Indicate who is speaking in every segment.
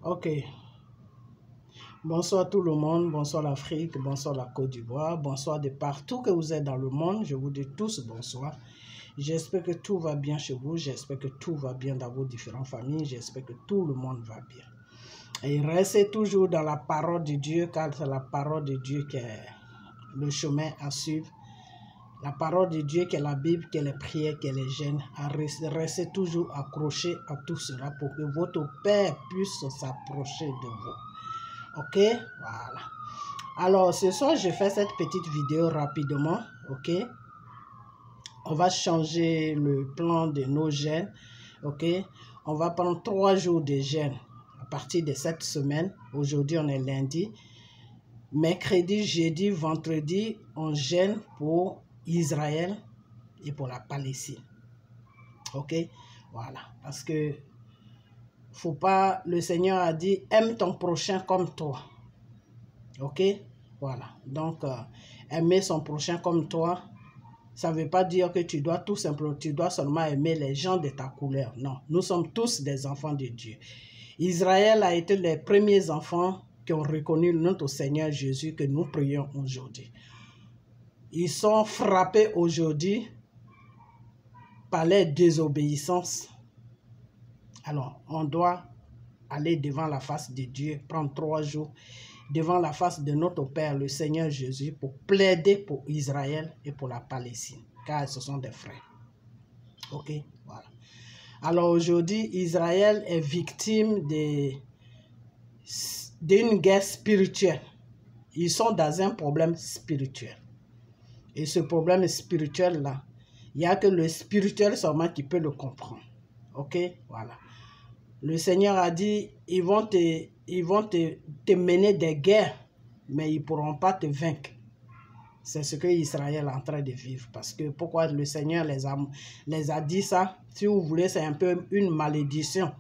Speaker 1: Ok. Bonsoir tout le monde, bonsoir l'Afrique, bonsoir la Côte d'Ivoire, bonsoir de partout que vous êtes dans le monde. Je vous dis tous bonsoir. J'espère que tout va bien chez vous, j'espère que tout va bien dans vos différentes familles, j'espère que tout le monde va bien. Et restez toujours dans la parole de Dieu, car c'est la parole de Dieu qui est le chemin à suivre. La parole de Dieu qui est la Bible, qui est les prières, qui est les jeûnes. Restez toujours accrochés à tout cela pour que votre Père puisse s'approcher de vous. Ok, voilà. Alors, ce soir, je fais cette petite vidéo rapidement. Ok, on va changer le plan de nos jeûnes. Ok, on va prendre 3 jours de jeûne à partir de cette semaine. Aujourd'hui, on est lundi. Mercredi, jeudi, vendredi, on jeûne pour Israël et pour la Palestine. Ok, voilà. Parce que faut pas, le Seigneur a dit, aime ton prochain comme toi. Ok, voilà. Donc, aimer son prochain comme toi, ça ne veut pas dire que tu dois tout simplement, tu dois seulement aimer les gens de ta couleur. Non, nous sommes tous des enfants de Dieu. Israël a été les premiers enfants qui ont reconnu notre Seigneur Jésus que nous prions aujourd'hui. Ils sont frappés aujourd'hui par leur désobéissance. Alors, on doit aller devant la face de Dieu, prendre 3 jours devant la face de notre Père, le Seigneur Jésus, pour plaider pour Israël et pour la Palestine, car ce sont des frères. Ok, voilà. Alors aujourd'hui, Israël est victime d'une guerre spirituelle. Ils sont dans un problème spirituel. Et ce problème spirituel-là, il n'y a que le spirituel seulement qui peut le comprendre. Ok, voilà. Le Seigneur a dit, ils vont te mener des guerres, mais ils ne pourront pas te vaincre. C'est ce que Israël est en train de vivre. Parce que pourquoi le Seigneur les a dit ça? Si vous voulez, c'est un peu une malédiction,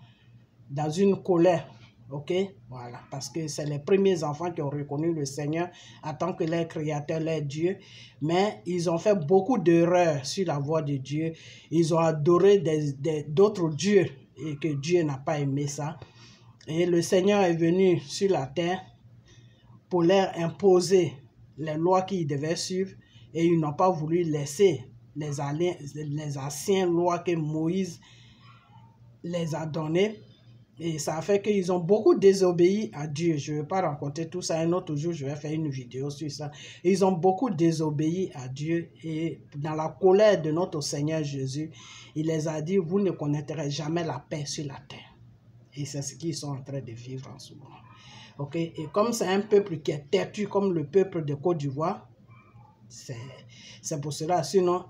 Speaker 1: dans une colère. Ok, voilà. Parce que c'est les premiers enfants qui ont reconnu le Seigneur en tant que leur créateur, leur Dieu. Mais ils ont fait beaucoup d'erreurs sur la voie de Dieu. Ils ont adoré d'autres dieux et que Dieu n'a pas aimé ça. Et le Seigneur est venu sur la terre pour leur imposer les lois qu'ils devaient suivre. Et ils n'ont pas voulu laisser les anciennes lois que Moïse les a données. Et ça a fait qu'ils ont beaucoup désobéi à Dieu. Je ne vais pas raconter tout ça. Un autre jour, je vais faire une vidéo sur ça. Ils ont beaucoup désobéi à Dieu. Et dans la colère de notre Seigneur Jésus, il les a dit, vous ne connaîtrez jamais la paix sur la terre. Et c'est ce qu'ils sont en train de vivre en ce moment. Ok? Et comme c'est un peuple qui est têtu comme le peuple de Côte d'Ivoire, c'est pour cela. Sinon,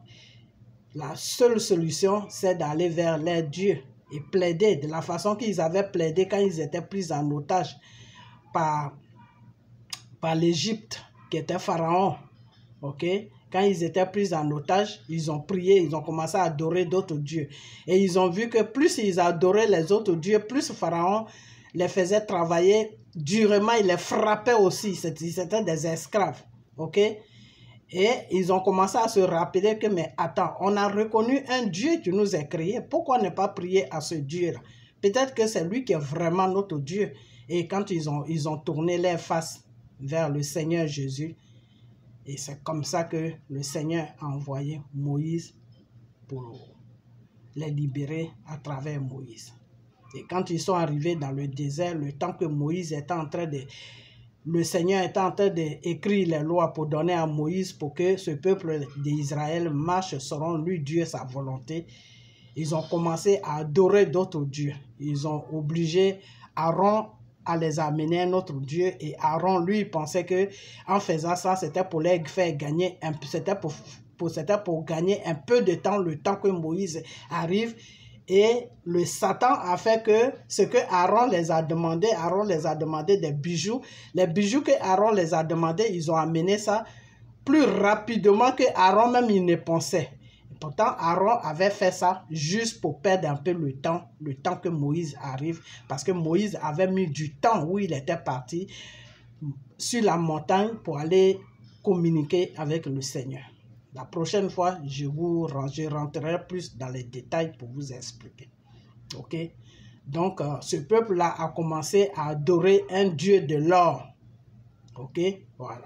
Speaker 1: la seule solution, c'est d'aller vers leur Dieu et plaider de la façon qu'ils avaient plaidé quand ils étaient pris en otage par l'Égypte, qui était Pharaon. Ok? Quand ils étaient pris en otage, ils ont prié, ils ont commencé à adorer d'autres dieux. Et ils ont vu que plus ils adoraient les autres dieux, plus Pharaon les faisait travailler durement, il les frappait aussi. C'était des esclaves. Ok? Et ils ont commencé à se rappeler que, mais attends, on a reconnu un Dieu qui nous a créés. Pourquoi ne pas prier à ce Dieu-là? Peut-être que c'est lui qui est vraiment notre Dieu. Et quand ils ont tourné leur face vers le Seigneur Jésus, et c'est comme ça que le Seigneur a envoyé Moïse pour les libérer à travers Moïse. Et quand ils sont arrivés dans le désert, le temps que Moïse était en train de... Le Seigneur était en train d'écrire les lois pour donner à Moïse pour que ce peuple d'Israël marche selon lui, Dieu, sa volonté. Ils ont commencé à adorer d'autres dieux. Ils ont obligé Aaron à les amener à notre Dieu. Et Aaron, lui, pensait que en faisant ça, c'était pour les faire gagner un peu, c'était pour gagner un peu de temps, le temps que Moïse arrive. Et le Satan a fait que ce que Aaron les a demandé des bijoux. Les bijoux que Aaron les a demandé, ils ont amené ça plus rapidement que Aaron même il ne pensait. Et pourtant, Aaron avait fait ça juste pour perdre un peu le temps que Moïse arrive. Parce que Moïse avait mis du temps où il était parti sur la montagne pour aller communiquer avec le Seigneur. La prochaine fois, je rentrerai plus dans les détails pour vous expliquer. Ok? Donc, ce peuple-là a commencé à adorer un dieu de l'or. Ok, voilà.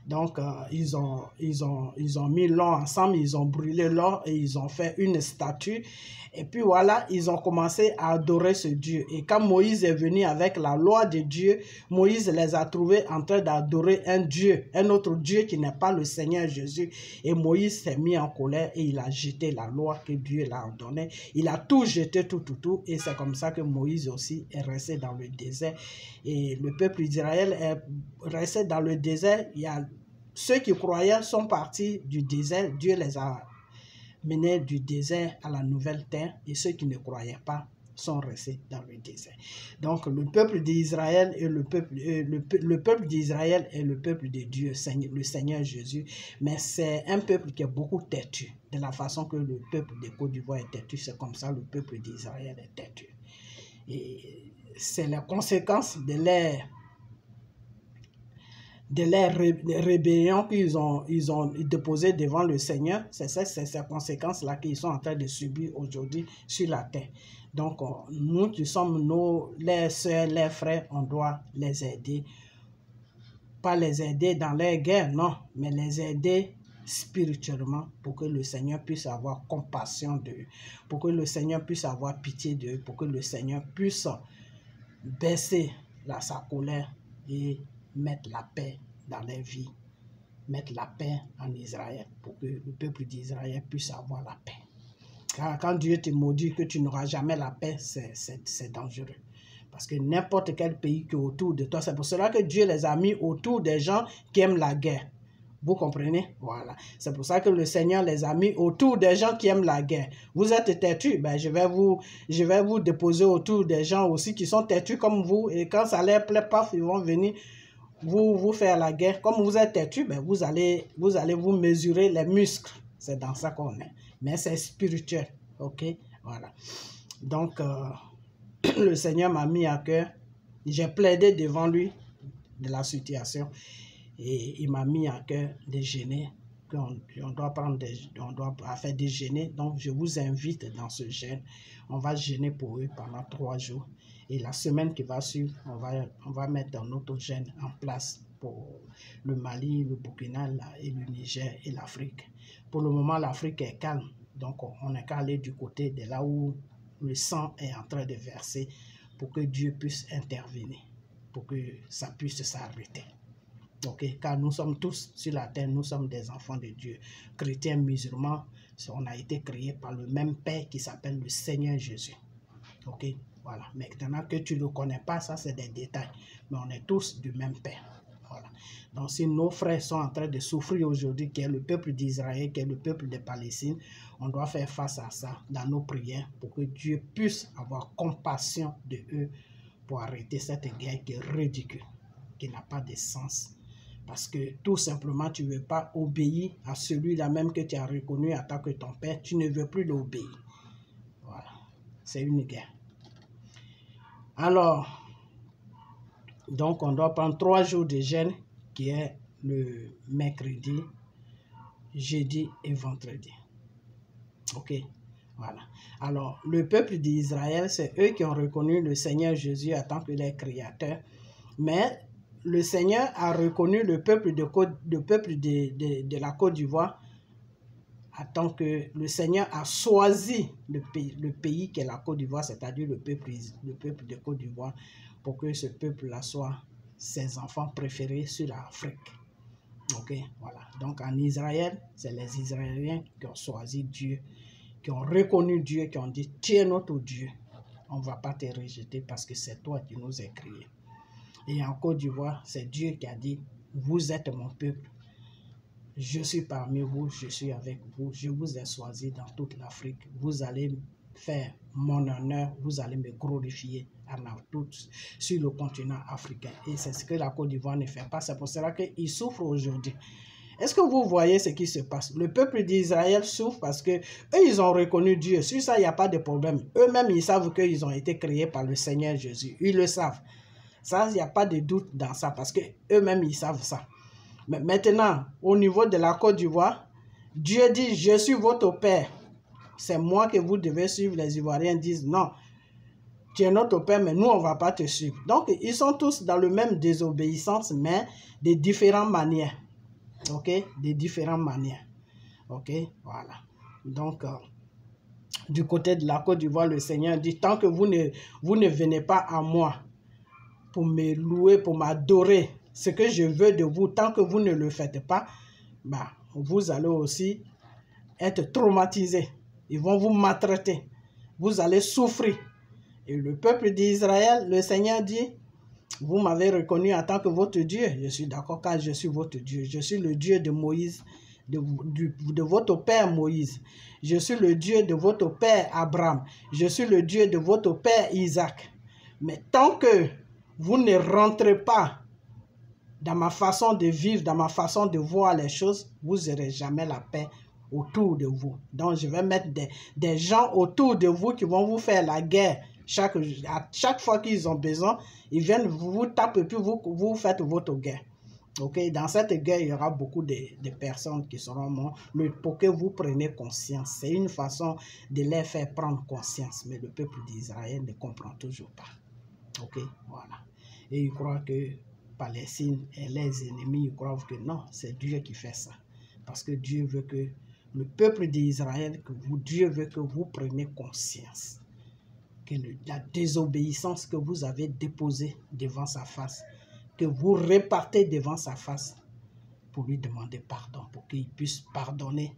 Speaker 1: Donc, ils ont mis l'or ensemble, ils ont brûlé l'or et ils ont fait une statue. Et puis voilà, ils ont commencé à adorer ce Dieu. Et quand Moïse est venu avec la loi de Dieu, Moïse les a trouvés en train d'adorer un Dieu, un autre Dieu qui n'est pas le Seigneur Jésus. Et Moïse s'est mis en colère et il a jeté la loi que Dieu leur a donnée. Il a tout jeté, tout. Et c'est comme ça que Moïse aussi est resté dans le désert. Et le peuple d'Israël est resté dans le désert. Il y a ceux qui croyaient sont partis du désert. Dieu les a menés du désert à la nouvelle terre. Et ceux qui ne croyaient pas sont restés dans le désert. Donc le peuple d'Israël et le peuple d'Israël est le peuple de Dieu, le Seigneur Jésus. Mais c'est un peuple qui est beaucoup têtu. De la façon que le peuple de Côte d'Ivoire est têtu, c'est comme ça le peuple d'Israël est têtu. Et c'est la conséquence de leur rébellion qu'ils ont déposée devant le Seigneur. C'est ces conséquences-là qu'ils sont en train de subir aujourd'hui sur la terre. Donc, nous qui sommes les sœurs, les frères, on doit les aider. Pas les aider dans leur guerre, non, mais les aider spirituellement pour que le Seigneur puisse avoir compassion d'eux, pour que le Seigneur puisse avoir pitié d'eux, pour que le Seigneur puisse baisser sa colère et mettre la paix dans leur vie, mettre la paix en Israël, pour que le peuple d'Israël puisse avoir la paix. Quand Dieu te maudit que tu n'auras jamais la paix, c'est dangereux. Parce que n'importe quel pays qui est autour de toi, c'est pour cela que Dieu les a mis autour des gens qui aiment la guerre. Vous comprenez? Voilà. C'est pour ça que le Seigneur les a mis autour des gens qui aiment la guerre. Vous êtes têtus, ben je vais vous déposer autour des gens aussi qui sont têtus comme vous. Et quand ça leur plaît pas, ils vont venir vous faire la guerre. Comme vous êtes têtus, ben vous allez vous mesurer les muscles. C'est dans ça qu'on est. Mais c'est spirituel. Ok? Voilà. Donc, le Seigneur m'a mis à cœur. J'ai plaidé devant lui de la situation. Et il m'a mis à cœur de jeûner, on doit faire des jeûner. Donc, je vous invite dans ce jeûne. On va jeûner pour eux pendant 3 jours. Et la semaine qui va suivre, on va mettre un autre jeûne en place pour le Mali, le Burkina, et le Niger et l'Afrique. Pour le moment, l'Afrique est calme. Donc, on n'est qu'à aller du côté de là où le sang est en train de verser pour que Dieu puisse intervenir, pour que ça puisse s'arrêter. Okay? Car nous sommes tous sur la terre, nous sommes des enfants de Dieu, chrétiens, musulmans, on a été créés par le même Père qui s'appelle le Seigneur Jésus. Ok? Voilà. Maintenant que tu ne le connais pas, ça c'est des détails, mais on est tous du même Père. Voilà. Donc si nos frères sont en train de souffrir aujourd'hui, qui est le peuple d'Israël, qui est le peuple de Palestine, on doit faire face à ça dans nos prières pour que Dieu puisse avoir compassion de eux pour arrêter cette guerre qui est ridicule, qui n'a pas de sens. Parce que tout simplement, tu ne veux pas obéir à celui-là même que tu as reconnu en tant que ton père. Tu ne veux plus l'obéir. Voilà. C'est une guerre. Alors, donc on doit prendre 3 jours de jeûne, qui est le mercredi, jeudi et vendredi. Ok, voilà. Alors, le peuple d'Israël, c'est eux qui ont reconnu le Seigneur Jésus en tant que leur créateur. Mais le Seigneur a reconnu le peuple de la Côte d'Ivoire en tant que le Seigneur a choisi le pays qui est la Côte d'Ivoire, c'est-à-dire le peuple de Côte d'Ivoire, pour que ce peuple-là soit ses enfants préférés sur l'Afrique. Ok, voilà. Donc en Israël, c'est les Israéliens qui ont choisi Dieu, qui ont reconnu Dieu, qui ont dit « Tu es notre Dieu, on ne va pas te rejeter parce que c'est toi qui nous as créés. » Et en Côte d'Ivoire, c'est Dieu qui a dit « Vous êtes mon peuple, je suis parmi vous, je suis avec vous, je vous ai choisi dans toute l'Afrique. Vous allez faire mon honneur, vous allez me glorifier sur le continent africain. » Et c'est ce que la Côte d'Ivoire ne fait pas. C'est pour cela qu'ils souffrent aujourd'hui. Est-ce que vous voyez ce qui se passe? Le peuple d'Israël souffre parce que eux, ils ont reconnu Dieu. Sur ça, il n'y a pas de problème. Eux-mêmes, ils savent qu'ils ont été créés par le Seigneur Jésus. Ils le savent. Ça, il n'y a pas de doute dans ça parce que eux-mêmes, ils savent ça. Mais maintenant, au niveau de la Côte d'Ivoire, Dieu dit, je suis votre Père. C'est moi que vous devez suivre. Les Ivoiriens disent, non, Tu es notre Père, mais nous, on ne va pas te suivre. Donc, ils sont tous dans le même désobéissance, mais de différentes manières. OK? De différentes manières. OK? Voilà. Donc, du côté de la Côte d'Ivoire, le Seigneur dit, tant que vous ne venez pas à moi pour me louer, pour m'adorer, ce que je veux de vous, tant que vous ne le faites pas, bah, vous allez aussi être traumatisés. Ils vont vous maltraiter. Vous allez souffrir. Et le peuple d'Israël, le Seigneur dit, vous m'avez reconnu en tant que votre Dieu. Je suis d'accord car je suis votre Dieu. Je suis le Dieu de Moïse, de votre père Moïse. Je suis le Dieu de votre père Abraham. Je suis le Dieu de votre père Isaac. Mais tant que vous ne rentrez pas dans ma façon de vivre, dans ma façon de voir les choses, vous n'aurez jamais la paix autour de vous. Donc, je vais mettre des gens autour de vous qui vont vous faire la guerre. À chaque fois qu'ils ont besoin, ils viennent vous taper, puis vous faites votre guerre. Okay? Dans cette guerre, il y aura beaucoup de personnes qui seront mortes pour que vous preniez conscience. C'est une façon de les faire prendre conscience. Mais le peuple d'Israël ne comprend toujours pas. Ok, voilà. Et ils croient que Palestine et les ennemis, ils croient que non, c'est Dieu qui fait ça. Parce que Dieu veut que le peuple d'Israël, Dieu veut que vous preniez conscience que la désobéissance que vous avez déposée devant sa face, que vous repartez devant sa face pour lui demander pardon, pour qu'il puisse pardonner,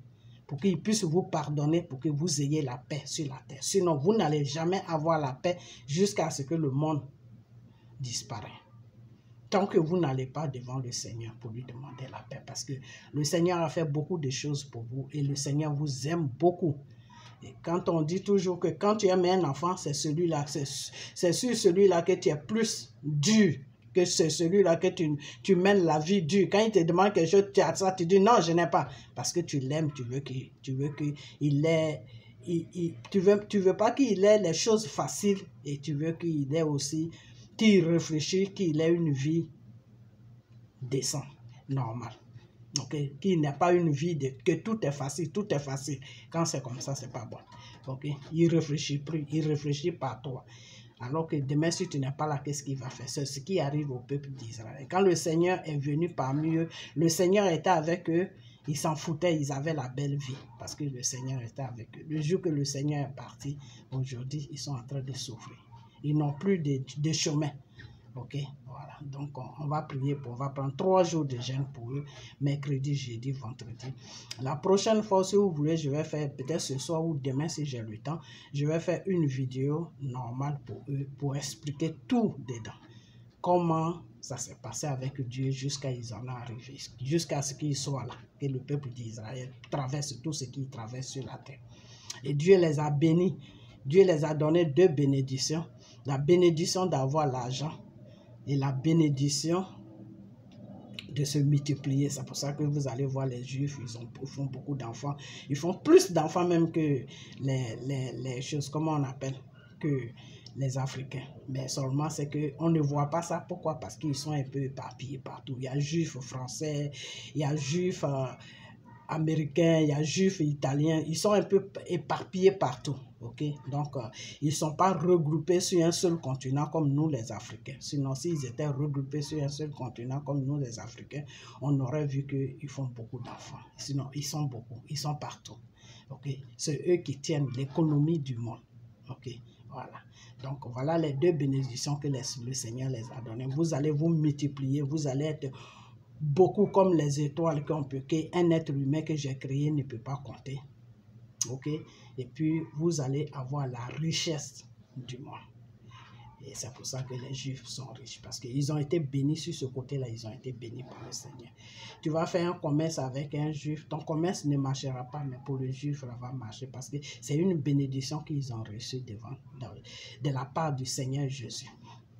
Speaker 1: pour qu'il puisse vous pardonner, pour que vous ayez la paix sur la terre. Sinon, vous n'allez jamais avoir la paix jusqu'à ce que le monde disparaisse. Tant que vous n'allez pas devant le Seigneur pour lui demander la paix, parce que le Seigneur a fait beaucoup de choses pour vous et le Seigneur vous aime beaucoup. Et quand on dit toujours que quand tu aimes un enfant, c'est celui-là, c'est sur celui-là que tu es plus dur, que c'est celui-là que tu mènes la vie dure. Quand il te demande quelque chose, tu as ça, tu dis non, je n'ai pas. Parce que tu l'aimes, tu veux qu'il ait, tu veux pas qu'il ait les choses faciles et tu veux qu'il ait aussi, qu'il réfléchisse, qu'il ait une vie décente, normale. Okay? Qu'il n'ait pas une vie que tout est facile, tout est facile. Quand c'est comme ça, c'est pas bon. Okay? Il réfléchit plus, il réfléchit par toi. Alors que demain, si tu n'es pas là, qu'est-ce qu'il va faire? C'est ce qui arrive au peuple d'Israël. Quand le Seigneur est venu parmi eux, le Seigneur était avec eux, ils s'en foutaient, ils avaient la belle vie. Parce que le Seigneur était avec eux. Le jour que le Seigneur est parti, aujourd'hui, ils sont en train de souffrir. Ils n'ont plus de chemin. Ok, voilà. Donc, on va prier on va prendre 3 jours de jeûne pour eux, mercredi, jeudi, vendredi. La prochaine fois, si vous voulez, je vais faire, peut-être ce soir ou demain, si j'ai le temps, je vais faire une vidéo normale pour eux, pour expliquer tout dedans. Comment ça s'est passé avec Dieu jusqu'à ils en arrivent, jusqu'à ce qu'ils soient là, que le peuple d'Israël traverse tout ce qu'ils traversent sur la terre. Et Dieu les a bénis. Dieu les a donné 2 bénédictions. La bénédiction d'avoir l'argent et la bénédiction de se multiplier. C'est pour ça que vous allez voir les Juifs, ils font beaucoup d'enfants. Ils font plus d'enfants même que les choses, comment on appelle, que les Africains. Mais seulement c'est qu'on ne voit pas ça. Pourquoi? Parce qu'ils sont un peu éparpillés partout. Il y a Juifs français, il y a Juifs américains, il y a Juifs italiens. Ils sont un peu éparpillés partout. Okay? Donc, ils ne sont pas regroupés sur un seul continent comme nous les Africains. Sinon, s'ils étaient regroupés sur un seul continent comme nous les Africains, on aurait vu qu'ils font beaucoup d'enfants. Sinon, ils sont beaucoup, ils sont partout. Okay? C'est eux qui tiennent l'économie du monde. Okay? Voilà. Donc, voilà les 2 bénédictions que le Seigneur les a données. Vous allez vous multiplier, vous allez être beaucoup comme les étoiles qu'un être humain que j'ai créé ne peut pas compter. Ok? Et puis, vous allez avoir la richesse du monde. Et c'est pour ça que les Juifs sont riches. Parce qu'ils ont été bénis sur ce côté-là. Ils ont été bénis par le Seigneur. Tu vas faire un commerce avec un Juif. Ton commerce ne marchera pas, mais pour le Juif, ça va marcher. Parce que c'est une bénédiction qu'ils ont reçue de la part du Seigneur Jésus.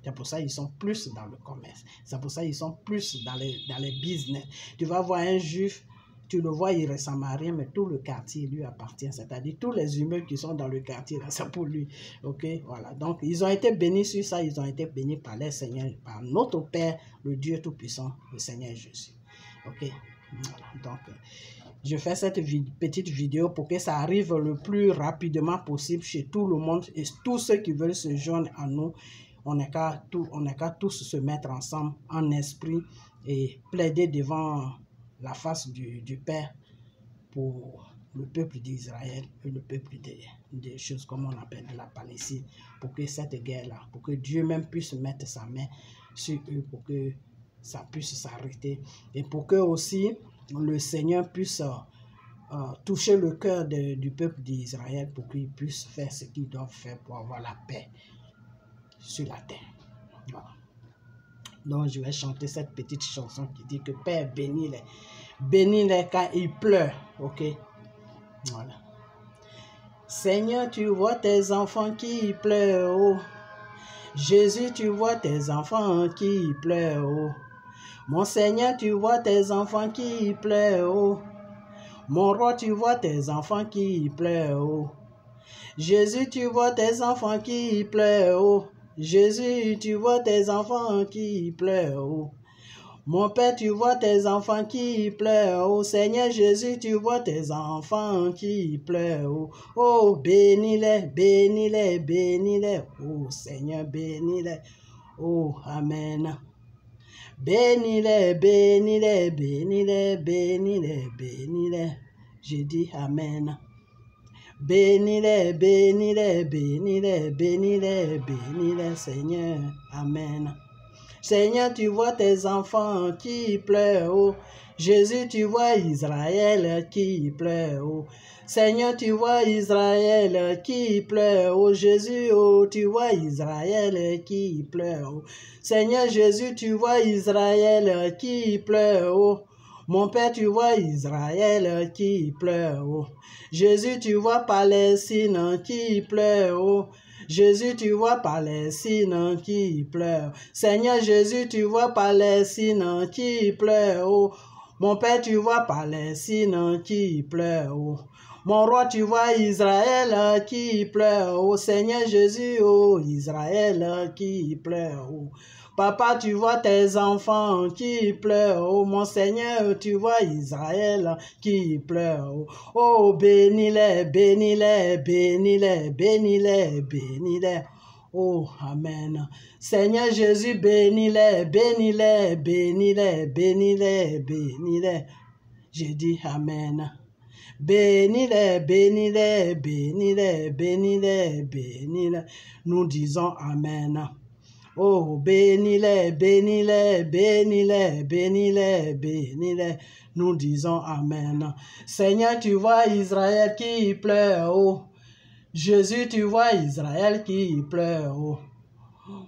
Speaker 1: C'est pour ça qu'ils sont plus dans le commerce. C'est pour ça qu'ils sont plus dans les business. Tu vas voir un Juif, tu le vois, il ne ressemble à rien, mais tout le quartier lui appartient. C'est-à-dire tous les humains qui sont dans le quartier, c'est pour lui. Ok, voilà. Donc, ils ont été bénis sur ça. Ils ont été bénis par les Seigneurs, par notre Père, le Dieu Tout-Puissant, le Seigneur Jésus. Ok, voilà. Donc, Je fais cette petite vidéo pour que ça arrive le plus rapidement possible chez tout le monde et tous ceux qui veulent se joindre à nous. On n'est qu'à tous se mettre ensemble en esprit et plaider devant la face du Père pour le peuple d'Israël et le peuple des choses comme on appelle de la Palestine, pour que cette guerre-là, pour que Dieu même puisse mettre sa main sur eux, pour que ça puisse s'arrêter et pour que aussi le Seigneur puisse toucher le cœur du peuple d'Israël pour qu'ils puissent faire ce qu'ils doivent faire pour avoir la paix sur la terre. Voilà. Donc je vais chanter cette petite chanson qui dit que Père bénis-les quand ils pleurent, ok? Voilà. Seigneur, tu vois tes enfants qui pleurent, oh. Jésus, tu vois tes enfants qui pleurent, oh. Mon Seigneur, tu vois tes enfants qui pleurent, oh. Mon roi, tu vois tes enfants qui pleurent, oh. Jésus, tu vois tes enfants qui pleurent, oh. Jésus, tu vois tes enfants qui pleurent, oh. Mon Père, tu vois tes enfants qui pleurent, oh Seigneur Jésus, tu vois tes enfants qui pleurent, oh, oh bénis-les, bénis-les, bénis-les, oh Seigneur, bénis-les, oh Amen. Bénis-les, bénis-les, bénis-les, bénis-les, bénis-les, j'ai dit Amen. Bénis-les, bénis-les, bénis-les, bénis-les, bénis-les, Seigneur, Amen. Seigneur, tu vois tes enfants qui pleurent, oh. Jésus, tu vois Israël qui pleure, oh. Seigneur, tu vois Israël qui pleure, oh. Jésus, oh, tu vois Israël qui pleure, oh. Seigneur Jésus, tu vois Israël qui pleure, oh. Mon Père, tu vois Israël qui pleure, oh. Jésus, tu vois Palestine qui pleure, oh. Jésus, tu vois Palestine qui pleure. Seigneur Jésus, tu vois Palestine qui pleure, oh. Mon Père, tu vois Palestine qui pleure, oh. Mon roi, tu vois Israël qui pleure, oh. Seigneur Jésus, oh, Israël qui pleure, oh. Papa, tu vois tes enfants qui pleurent, oh mon Seigneur, tu vois Israël qui pleure, oh, oh bénis-les, bénis-les, bénis-les, bénis-les, bénis-les, oh Amen. Seigneur Jésus, bénis-les, bénis-les, bénis-les, bénis-les, bénis-les, j'ai dit Amen. Bénis-les, bénis-les, bénis-les, bénis-les, bénis-les, nous disons Amen. Oh, bénis-les, bénis-les, bénis-les, bénis-les, bénis-les. Nous disons Amen. Seigneur, tu vois Israël qui pleure, oh. Jésus, tu vois Israël qui pleure, oh.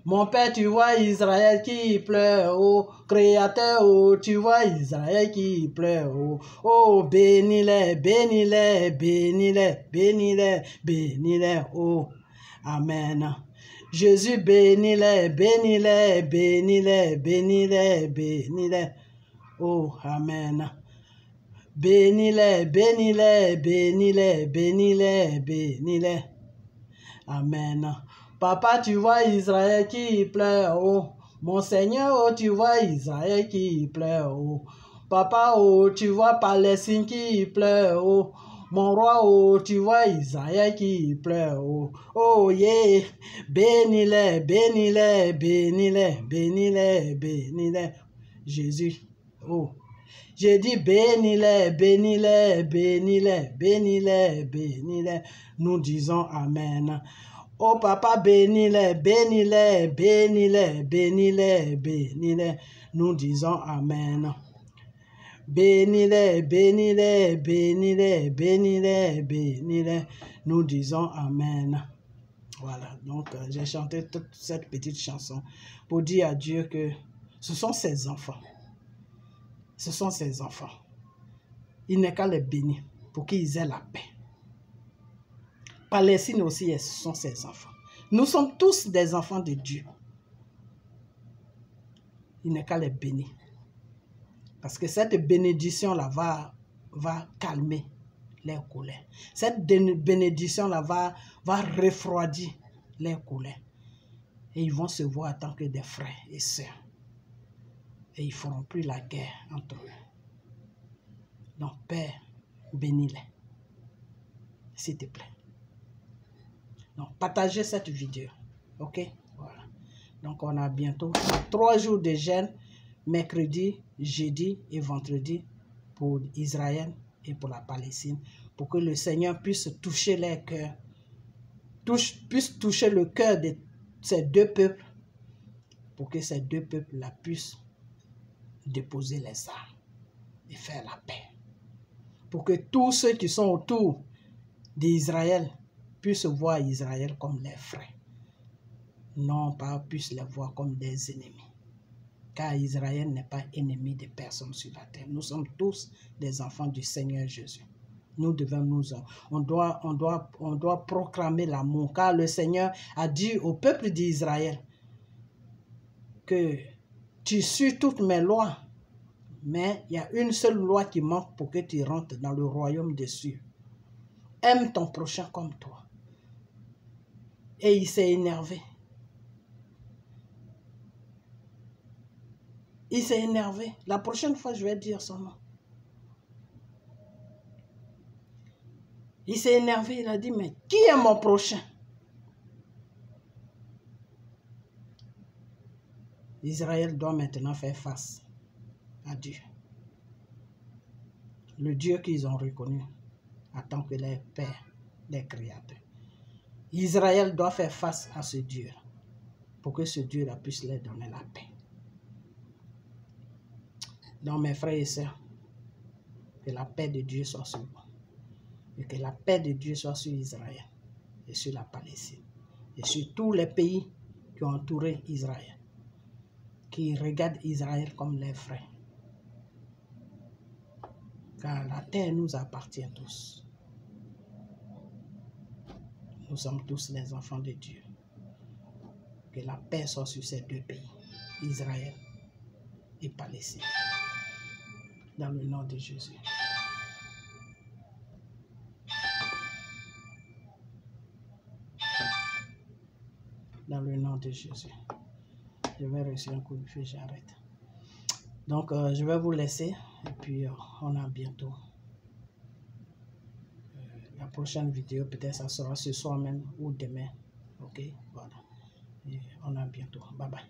Speaker 1: Mon Père, tu vois Israël qui pleure, oh. Créateur, oh, tu vois Israël qui pleure, oh. Oh, bénis-les, bénis-les, bénis-les, bénis-les, bénis-les, oh. Amen. Jésus, bénis-les, bénis-les, bénis-les, bénis-les, bénis-les. Oh, Amen. Bénis-les, bénis-les, bénis-les, bénis-les, bénis-les. Amen. Papa, tu vois Israël qui pleure, oh. Mon Seigneur, oh, tu vois Israël qui pleure, oh. Papa, oh, tu vois Palestine qui pleure, oh. Mon roi, oh, tu vois Israël qui pleure, oh, oh yeah, bénis-les, bénis-les, bénis-les, bénis-les, bénis-les, Jésus, oh, j'ai dit bénis-les, bénis-les, bénis-les, bénis-les, bénis-les, nous disons Amen. Oh papa, bénis-les, bénis-les, bénis-les, bénis-les, bénis-les, nous disons Amen. Bénis-les, bénis-les, bénis-les, bénis-les, bénis-les. Nous disons Amen. Voilà, donc j'ai chanté toute cette petite chanson pour dire à Dieu que ce sont ses enfants. Ce sont ses enfants. Il n'est qu'à les bénir pour qu'ils aient la paix. Palestine aussi, ce sont ses enfants. Nous sommes tous des enfants de Dieu. Il n'est qu'à les bénir. Parce que cette bénédiction-là va calmer les colères. Cette bénédiction-là va refroidir les colères. Et ils vont se voir en tant que des frères et sœurs. Et ils ne feront plus la guerre entre eux. Donc, Père, bénis-les. S'il te plaît. Donc, partagez cette vidéo. Ok? Voilà. Donc, on a bientôt 3 jours de jeûne, mercredi, jeudi et vendredi pour Israël et pour la Palestine, pour que le Seigneur puisse toucher les cœurs, puisse toucher le cœur de ces deux peuples, pour que ces deux peuples-là puissent déposer les armes et faire la paix. Pour que tous ceux qui sont autour d'Israël puissent voir Israël comme les frères, non pas puissent les voir comme des ennemis. Car Israël n'est pas ennemi de personne sur la terre. Nous sommes tous des enfants du Seigneur Jésus. Nous devons on doit proclamer l'amour, car le Seigneur a dit au peuple d'Israël que tu suis toutes mes lois, mais il y a une seule loi qui manque pour que tu rentres dans le royaume des cieux. Aime ton prochain comme toi. Et il s'est énervé. Il s'est énervé. La prochaine fois, je vais dire son nom. Il s'est énervé. Il a dit, mais qui est mon prochain? Israël doit maintenant faire face à Dieu. Le Dieu qu'ils ont reconnu en tant que les pères, les créateurs. Israël doit faire face à ce Dieu pour que ce Dieu-là puisse leur donner la paix. Donc mes frères et sœurs, que la paix de Dieu soit sur vous. Et que la paix de Dieu soit sur Israël et sur la Palestine. Et sur tous les pays qui ont entouré Israël. Qui regardent Israël comme les frères. Car la terre nous appartient tous. Nous sommes tous les enfants de Dieu. Que la paix soit sur ces deux pays, Israël et Palestine. Dans le nom de Jésus. Dans le nom de Jésus. Je vais réussir un coup de feu, j'arrête. Donc, je vais vous laisser. Et puis, on a bientôt. La prochaine vidéo, peut-être ça sera ce soir même ou demain. Ok, voilà. Et on a bientôt. Bye bye.